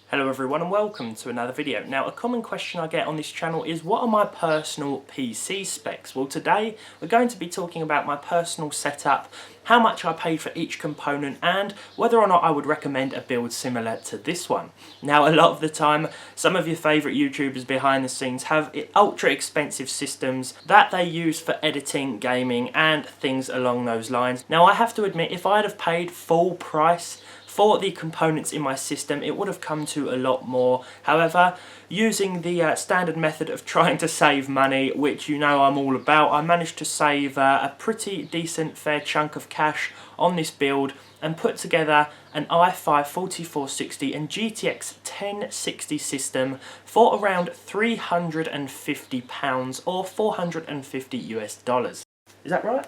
Hello everyone and welcome to another video. Now, a common question I get on this channel is what are my personal PC specs? Well, today we're going to be talking about my personal setup, how much I paid for each component, and whether or not I would recommend a build similar to this one. Now, a lot of the time, some of your favourite YouTubers behind the scenes have ultra expensive systems that they use for editing, gaming, and things along those lines. Now, I have to admit, if I'd have paid full price for the components in my system, it would have come to a lot more. However, using the standard method of trying to save money, which you know I'm all about, I managed to save a pretty decent fair chunk of cash on this build and put together an i5 4460 and GTX 1060 system for around £350 or 450 US dollars. Is that right?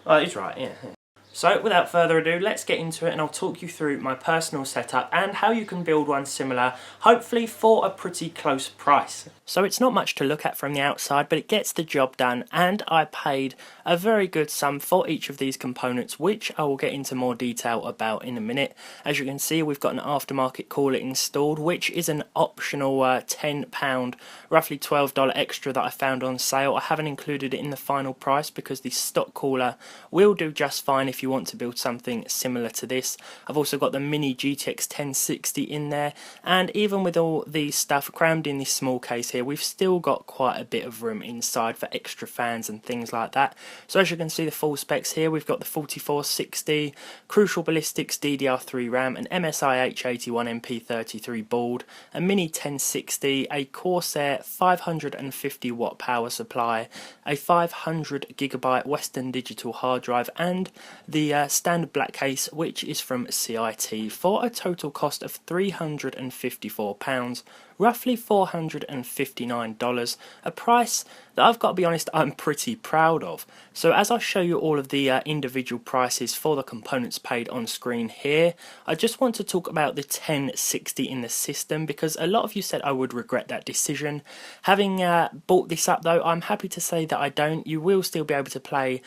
Oh, it's right, yeah. So without further ado, let's get into it and I'll talk you through my personal setup and how you can build one similar, hopefully for a pretty close price. So it's not much to look at from the outside, but it gets the job done, and I paid a very good sum for each of these components, which I will get into more detail about in a minute. As you can see, we've got an aftermarket cooler installed, which is an optional £10, roughly $12 extra that I found on sale. I haven't included it in the final price because the stock cooler will do just fine if you want to build something similar to this. I've also got the mini GTX 1060 in there, and even with all the stuff crammed in this small case here, we've still got quite a bit of room inside for extra fans and things like that. So as you can see, the full specs here, we've got the 4460, Crucial Ballistics DDR3 RAM, an MSI H81 MP33 board, a mini 1060, a Corsair 550 watt power supply, a 500 gigabyte Western Digital hard drive, and the standard black case, which is from CIT, for a total cost of £354, roughly $459, a price that I've got to be honest, I'm pretty proud of. So as I show you all of the individual prices for the components paid on screen here, I just want to talk about the 1060 in the system because a lot of you said I would regret that decision. Having bought this up though, I'm happy to say that I don't. You will still be able to play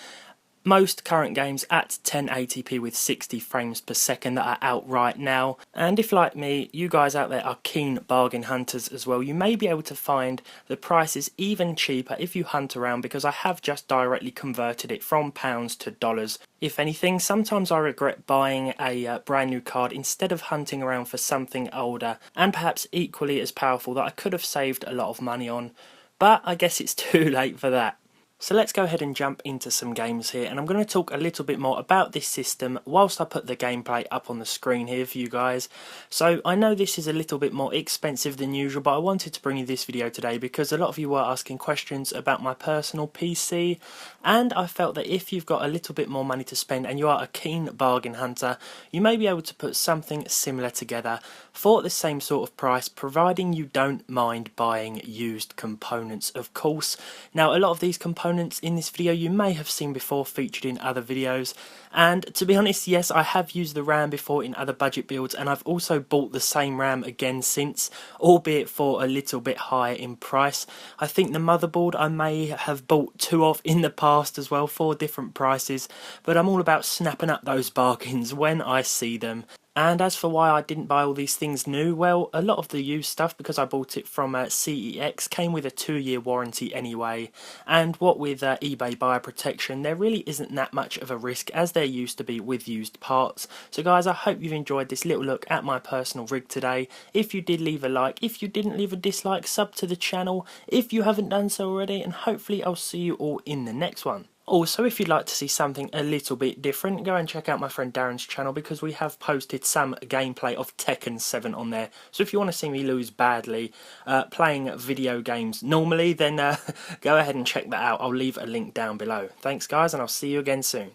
most current games at 1080p with 60 frames per second that are out right now, and if like me you guys out there are keen bargain hunters as well, you may be able to find the prices even cheaper if you hunt around, because I have just directly converted it from pounds to dollars. If anything, sometimes I regret buying a brand new card instead of hunting around for something older and perhaps equally as powerful that I could have saved a lot of money on, but I guess it's too late for that. So let's go ahead and jump into some games here, and I'm going to talk a little bit more about this system whilst I put the gameplay up on the screen here for you guys. So I know this is a little bit more expensive than usual, but I wanted to bring you this video today because a lot of you were asking questions about my personal PC, and I felt that if you've got a little bit more money to spend and you are a keen bargain hunter, you may be able to put something similar together for the same sort of price, providing you don't mind buying used components, of course. Now, a lot of these components in this video you may have seen before featured in other videos, and to be honest, yes, I have used the RAM before in other budget builds, and I've also bought the same RAM again since, albeit for a little bit higher in price. I think the motherboard I may have bought two of in the past as well for different prices, but I'm all about snapping up those bargains when I see them. And as for why I didn't buy all these things new, well, a lot of the used stuff, because I bought it from CEX, came with a 2-year warranty anyway, and what with eBay buyer protection, there really isn't that much of a risk as there used to be with used parts. So guys, I hope you've enjoyed this little look at my personal rig today. If you did, leave a like. If you didn't, leave a dislike, sub to the channel if you haven't done so already, and hopefully I'll see you all in the next one. Also, if you'd like to see something a little bit different, go and check out my friend Darren's channel because we have posted some gameplay of Tekken 7 on there. So if you want to see me lose badly playing video games normally, then go ahead and check that out. I'll leave a link down below. Thanks guys, and I'll see you again soon.